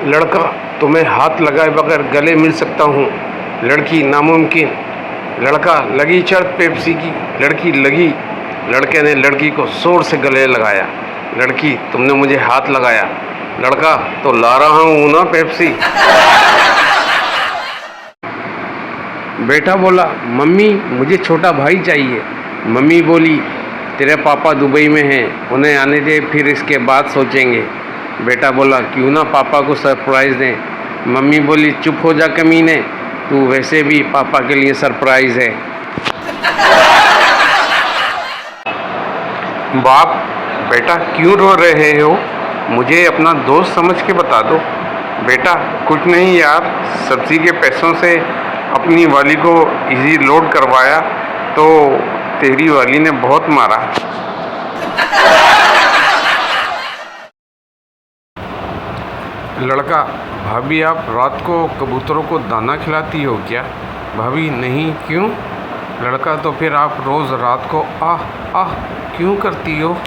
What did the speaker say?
लड़का, तुम्हें हाथ लगाए बगैर गले मिल सकता हूँ। लड़की, नामुमकिन। लड़का, लगी शर्त पेप्सी की। लड़की, लगी। लड़के ने लड़की को जोर से गले लगाया। लड़की, तुमने मुझे हाथ लगाया। लड़का, तो ला रहा हूँ ना पेप्सी। बेटा बोला, मम्मी मुझे छोटा भाई चाहिए। मम्मी बोली, तेरे पापा दुबई में हैं, उन्हें आने दे, फिर इसके बाद सोचेंगे। बेटा बोला, क्यों ना पापा को सरप्राइज़ दें। मम्मी बोली, चुप हो जा कमीने, तू वैसे भी पापा के लिए सरप्राइज़ है। बाप, बेटा क्यों रो रहे हो? मुझे अपना दोस्त समझ के बता दो। बेटा, कुछ नहीं यार, सब्जी के पैसों से अपनी वाली को इजी लोड करवाया तो तेरी वाली ने बहुत मारा। लड़का, भाभी आप रात को कबूतरों को दाना खिलाती हो क्या? भाभी, नहीं, क्यों? लड़का, तो फिर आप रोज़ रात को आह आह क्यों करती हो?